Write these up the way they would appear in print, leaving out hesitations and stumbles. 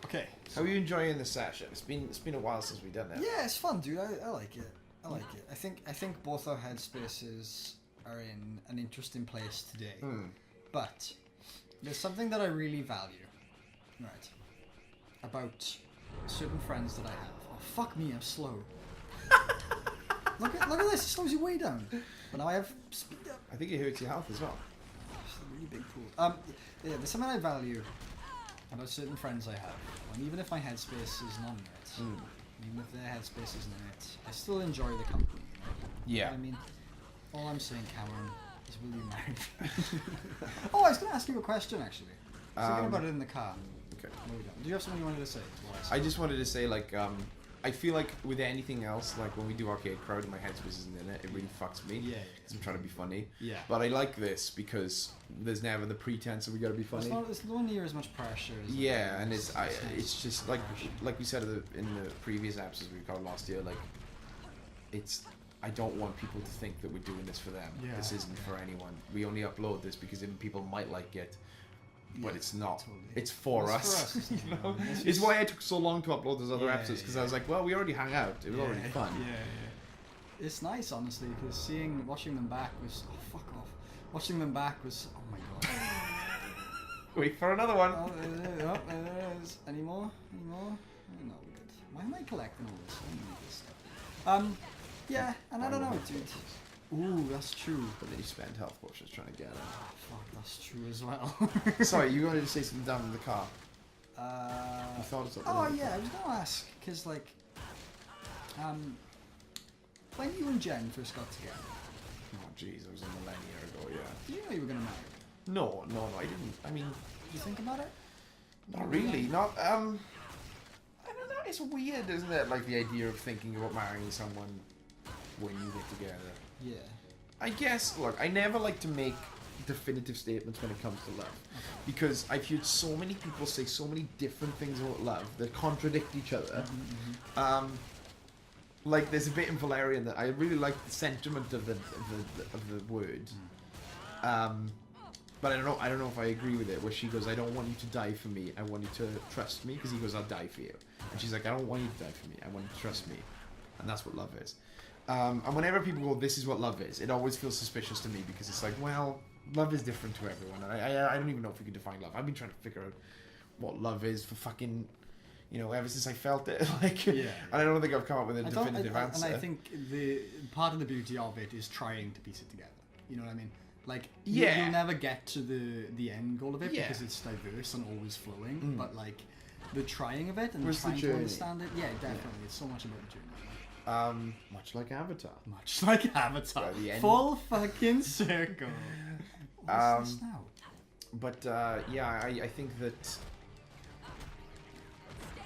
Okay. How are you enjoying the session? It's been a while since we've done that. Yeah, it's fun, dude. I like it. I like it. I think both our headspaces are in an interesting place today. But there's something that I really value, right, about certain friends that I have. Oh, fuck me, I'm slow. look at this, it slows you way down. But now I have speed up. I think it hurts your health as well. It's a really big pool. Yeah, there's something I value about certain friends I have. And even if my headspace is not in it, even if their headspace isn't in it, I still enjoy the company. You know? Yeah. I mean, all I'm saying, Cameron, is will you marry me? Oh, I was going to ask you a question, actually. I was thinking about it in the car. Okay. No, we don't. Do you have something you wanted to say? I just wanted to say, like, I feel like with anything else, like when we do Arcade Crowd and my headspace isn't in it, it really fucks me. Yeah. Because I'm trying to be funny. Yeah. But I like this because there's never the pretense of we gotta be funny. It's not near as much pressure. Yeah, and it's just like we said in the previous episodes we got last year, like I don't want people to think that we're doing this for them. Yeah, this isn't for anyone. We only upload this because then people might like it. But it's not. Totally. It's for us. You know? It's why I took so long to upload those other episodes, because I was like, well, we already hung out. It was already fun. Yeah. It's nice, honestly, because watching them back was... Oh, fuck off. Watching them back was... Oh, my God. Wait for another one. There it is. Any more? Oh, no, good. Why am I collecting all this? I need this stuff. Yeah, and I don't know, dude. Ooh, that's true. But then you spend health potions trying to get it. Oh, fuck, that's true as well. Sorry, you wanted to say something down in the car. You thought of something. Oh, yeah, I was going to ask, because, like, when you and Jen first got together... Oh, jeez, it was a millennia ago, yeah. Did you know you were going to marry? No, I didn't. I mean... Did you think about it? Not really, not, I don't know, it's weird, isn't it? Like, the idea of thinking about marrying someone when you get together. Yeah. I guess, look, I never like to make definitive statements when it comes to love. Because I've heard so many people say so many different things about love that contradict each other. Like, there's a bit in Valerian that I really like the sentiment of the word. But I don't know if I agree with it, where she goes, I don't want you to die for me, I want you to trust me, because he goes, I'll die for you. And she's like, I don't want you to die for me, I want you to trust me. And that's what love is. And whenever people go, this is what love is, it always feels suspicious to me, because it's like, well, love is different to everyone. And I don't even know if we can define love. I've been trying to figure out what love is for fucking, you know, ever since I felt it. Like, and I don't think I've come up with a definitive answer. And I think the part of the beauty of it is trying to piece it together. You know what I mean? Like, you'll never get to the end goal of it because it's diverse and always flowing. But, like, the trying of it and trying to understand it, definitely. It's so much about the journey. Much like Avatar. Much like Avatar. Full fucking circle. What's this now? But, I think that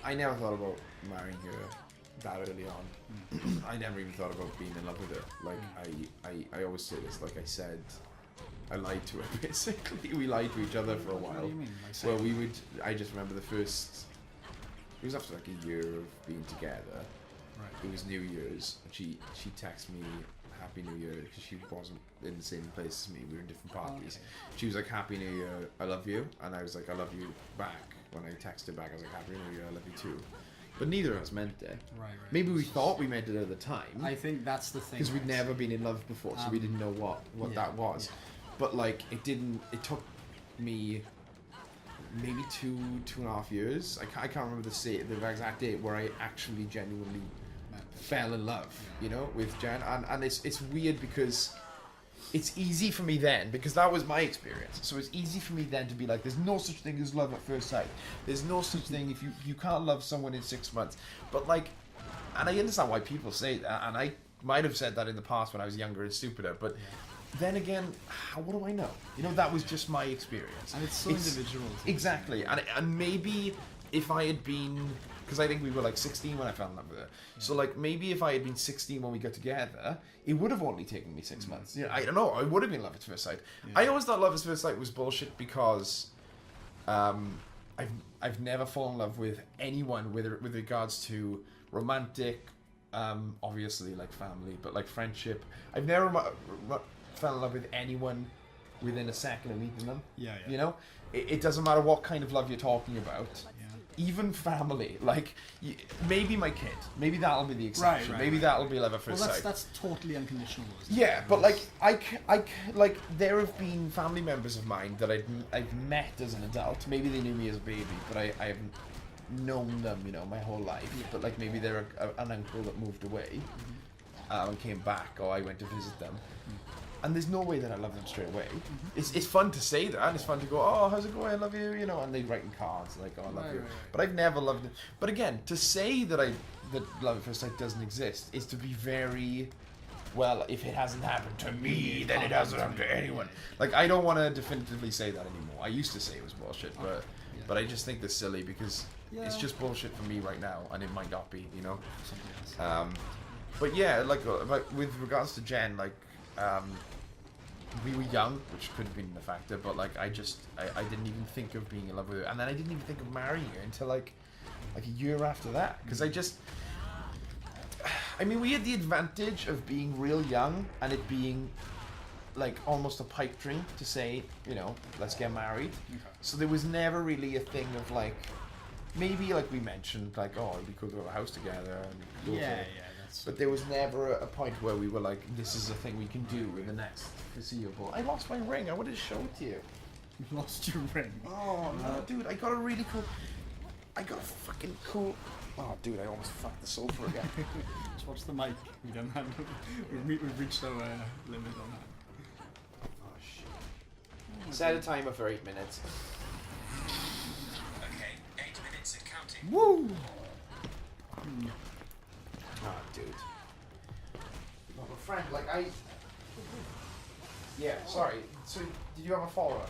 I never thought about marrying her that early on. I never even thought about being in love with her. Like, I always say this, like I said, I lied to her, basically. We lied to each other for a while. What do you mean? Like, I just remember the first, it was after like a year of being together. Right. It was New Year's, and she texted me Happy New Year, because she wasn't in the same place as me, we were in different parties. She was like, Happy New Year, I love you, and I was like, I love you back. When I texted back, I was like, Happy New Year, I love you too. But neither of us meant it. Right. Maybe we thought we meant it at the time. I think that's the thing. Because we'd never been in love before, so we didn't know what that was. Yeah. But like, it took me maybe two and a half years. I can't remember the exact date where I actually genuinely fell in love, you know, with Jen. And it's weird because it's easy for me then, because that was my experience. So it's easy for me then to be like, there's no such thing as love at first sight. There's no such thing if you can't love someone in 6 months. But like, and I understand why people say that, and I might have said that in the past when I was younger and stupider, but then again, what do I know? You know, that was just my experience. And it's so individual. Exactly. And maybe if I had been, because I think we were like 16 when I fell in love with her. Yeah. So like, maybe if I had been 16 when we got together, it would have only taken me 6 months. You know, I don't know. I would have been love at first sight. Yeah. I always thought love at first sight was bullshit because I've never fallen in love with anyone with regards to romantic, obviously like family, but like friendship. I've never fell in love with anyone within a second of meeting them. You know, it doesn't matter what kind of love you're talking about. even family, like maybe my kid, maybe that'll be the exception. Maybe that'll be love at first sight. That's totally unconditional. Yeah, but like like there have been family members of mine that I've met as an adult. Maybe they knew me as a baby, but I haven't known them, you know, my whole life. Yeah. But like maybe they're an uncle that moved away and came back, or I went to visit them. And there's no way that I love them straight away. It's fun to say that, and it's fun to go, oh, how's it going? I love you, you know. And they write in cards like, oh, I love you. Right. But I've never loved it. But again, to say that love at first sight doesn't exist is to be very, well, if it hasn't happened to me, then it hasn't happened to anyone. Like, I don't want to definitively say that anymore. I used to say it was bullshit, but I just think that's silly because it's just bullshit for me right now, and it might not be, you know. But yeah, like with regards to Jen, like. We were young, which could have been a factor, but like I didn't even think of being in love with her, and then I didn't even think of marrying her until like a year after that, because I mean, we had the advantage of being real young and it being like almost a pipe dream to say, you know, let's get married. Okay. So there was never really a thing of like, maybe like we mentioned, like, oh, it'd be cool to have a house together. And but there was never a point where we were like, this is a thing we can do in the next foreseeable. I lost my ring. I wanted to show it to you. You lost your ring? Oh, no, dude. I got a fucking cool... Oh, dude, I almost fucked the sofa again. Just watch the mic. We don't have... We've reached our limit on that. Oh, shit. Set a timer for 8 minutes. Okay, 8 minutes and counting. Woo! Oh, dude. Well, a friend, like Yeah, sorry. So, did you have a follower?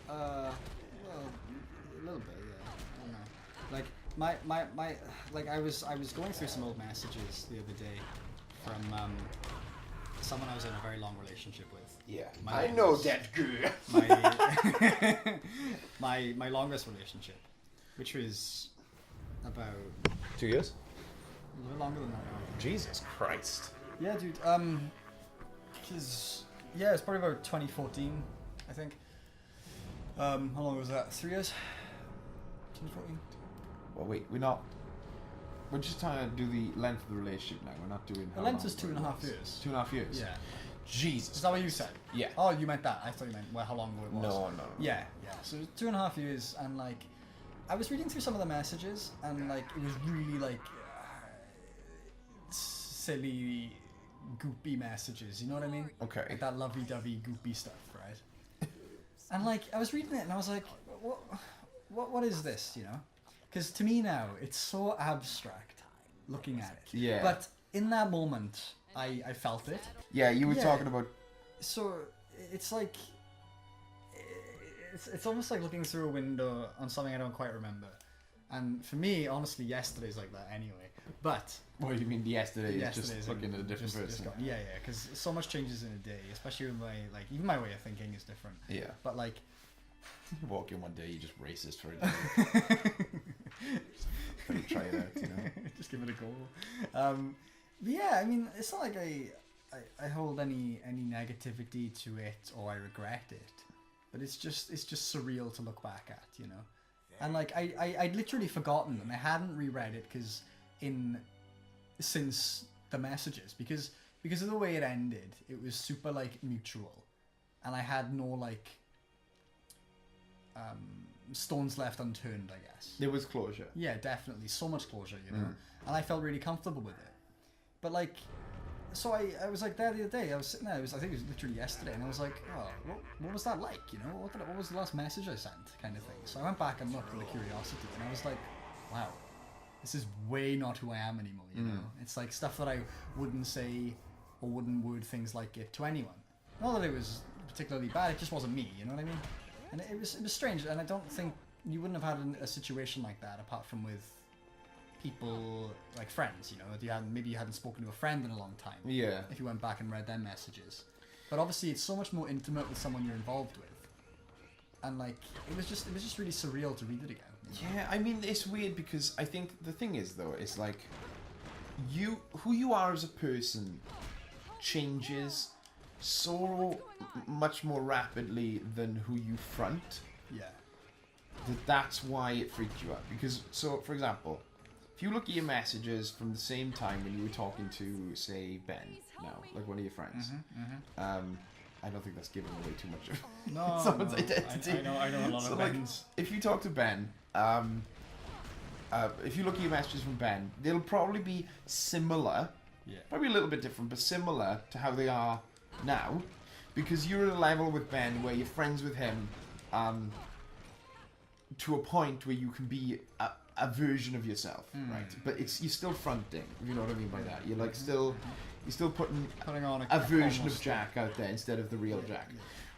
Well, a little bit, yeah. I don't know. Like, my like, I was going through some old messages the other day from, someone I was in a very long relationship with. Yeah, I know that girl. My longest relationship, which was about 2 years? A little longer than that. Jesus Christ. Yeah, dude. It's probably about 2014, I think. How long was that? 3 years? 2014? Well, wait, we're just trying to do the length of the relationship now. We're not doing... The length is 2.5 years. 2.5 years? Yeah. Jesus. Is that what you said? Yeah. Oh, you meant that. I thought you meant how long it was. No. Yeah. So 2.5 years, and like, I was reading through some of the messages, and like, it was really like... silly, goopy messages, you know what I mean? Okay. Like that lovey-dovey, goopy stuff, right? And like, I was reading it and I was like, what is this, you know? Because to me now, it's so abstract looking at it. Yeah. But in that moment, I felt it. Yeah, you were talking about... So, it's like... It's almost like looking through a window on something I don't quite remember. And for me, honestly, yesterday's like that anyway. But... What do you mean yesterday is just looking at a different person? Yeah, because so much changes in a day, especially with my, like, even my way of thinking is different. Yeah. But like... You walk in one day, you're just racist for a day. Just try it out, you know? Just give it a go. But yeah, I mean, it's not like I hold any negativity to it or I regret it. But it's just surreal to look back at, you know? And like, I'd literally forgotten them. I hadn't reread it since the messages, because of the way it ended, it was super like mutual, and I had no like stones left unturned, I guess. There was closure. Yeah, definitely, so much closure, you know. And I felt really comfortable with it. But like, so I was like there the other day. I was sitting there. I think it was literally yesterday, and I was like, oh, what was that like? You know, what was the last message I sent, kind of thing. So I went back and looked with a curiosity, and I was like, wow, this is way not who I am anymore. You know, it's like stuff that I wouldn't say or wouldn't word things like it to anyone. Not that it was particularly bad. It just wasn't me. You know what I mean? And it was strange, and I don't think you wouldn't have had a situation like that apart from with people like friends, you know. Maybe you hadn't spoken to a friend in a long time. Yeah. If you went back and read their messages, but obviously it's so much more intimate with someone you're involved with, and like it was just really surreal to read it again. You know? Yeah, I mean it's weird because I think the thing is though, it's like who you are as a person changes so much more rapidly than who you front. Yeah. that's why it freaked you out. Because, so, for example, if you look at your messages from the same time when you were talking to, say, Ben, now, like one of your friends, I don't think that's giving away too much of someone's identity. I know a lot So, of like, Bens. if you talk to Ben, if you look at your messages from Ben, they'll probably be similar, probably a little bit different, but similar to how they are now, because you're at a level with Ben where you're friends with him, to a point where you can be a version of yourself, right? But you're still fronting, if you know what I mean by that. You're like you're still putting on a version of Jack out there instead of the real Jack.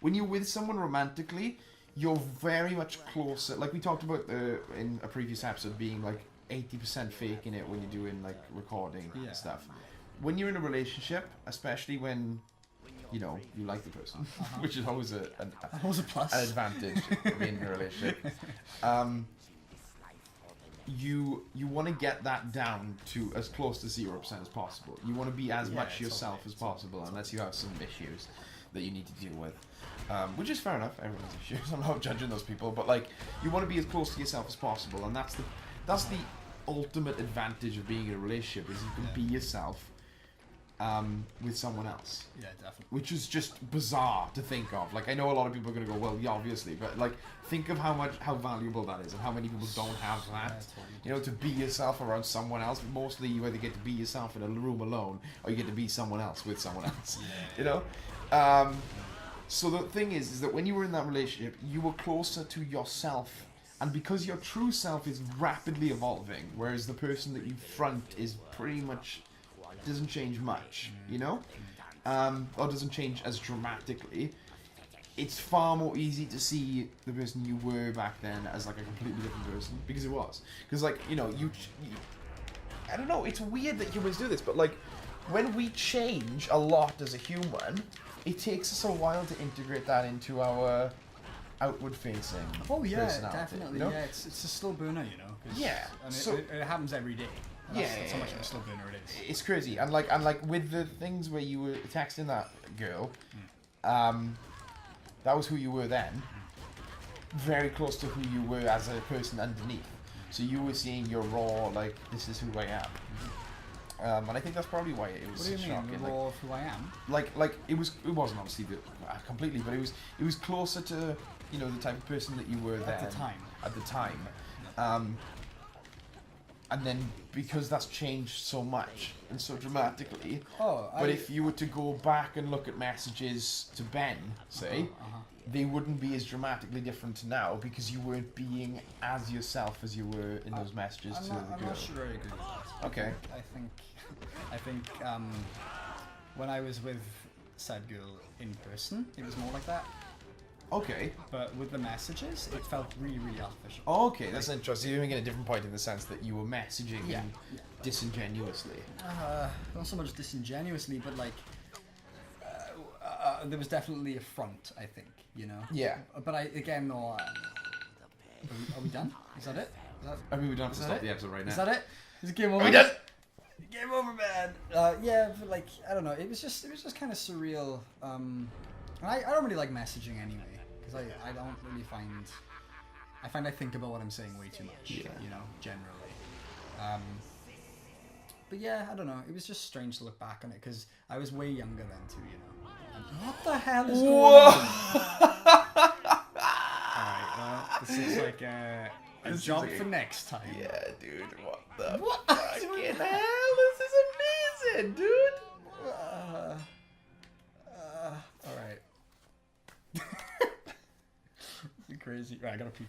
When you're with someone romantically, you're very much closer. Like we talked about in a previous episode, being like 80% faking it when you're doing like recording stuff. When you're in a relationship, especially when you like the person, which is always an plus, an advantage of being in a relationship. You want to get that down to as close to 0% as possible. You want to be as much yourself as possible, unless you have some issues that you need to deal with, which is fair enough. Everyone has issues. I'm not judging those people, but like you want to be as close to yourself as possible, and that's the ultimate advantage of being in a relationship is you can be yourself with someone else. Yeah, definitely. Which is just bizarre to think of. Like, I know a lot of people are going to go, well, yeah, obviously, but like, think of how valuable that is and how many people don't have that. Totally. To be yourself around someone else. Mostly you either get to be yourself in a room alone or you get to be someone else with someone else. So the thing is that when you were in that relationship, you were closer to yourself. And because your true self is rapidly evolving, whereas the person that you front is pretty much doesn't change much, or doesn't change as dramatically, it's far more easy to see the person you were back then as like a completely different person, because it was. Because like, you I don't know, it's weird that humans do this, but like, when we change a lot as a human, it takes us a while to integrate that into our outward facing personality. Definitely. Yeah, it's a slow burner, 'cause, Yeah, and so it happens every day. That's how much of a slow burner it is. It's crazy, and like with the things where you were texting that girl, that was who you were then. Very close to who you were as a person underneath. So you were seeing your raw, like, this is who I am. And I think that's probably why it was shocking. What do you mean, raw of who I am? Like it wasn't obviously completely, but it was closer to the type of person that you were then at the time. And then because that's changed so much and so dramatically, if you were to go back and look at messages to Ben, say, they wouldn't be as dramatically different to now because you weren't being as yourself as you were in those messages to the girl. I'm not sure I agree with that. Okay. I think when I was with said girl in person, it was more like that. Okay. But with the messages, it felt really, really artificial. Okay, that's interesting. You're doing it at a different point in the sense that you were messaging disingenuously. Not so much disingenuously, but like there was definitely a front, I think, Yeah. But are we done? Is that it? I mean, we don't have to stop the episode right now. Is that it? Is it game over? Are we done? Game over, man. But like, I don't know. It was just kind of surreal. I don't really like messaging anyway, because I don't really find. I think about what I'm saying way too much. Generally. But yeah, I don't know. It was just strange to look back on it because I was way younger then too. And what the hell is going on? Alright, well, this is like a job for next time. Yeah, dude. What the fucking hell? This is amazing, dude. Alright. Crazy. Right, I gotta pee.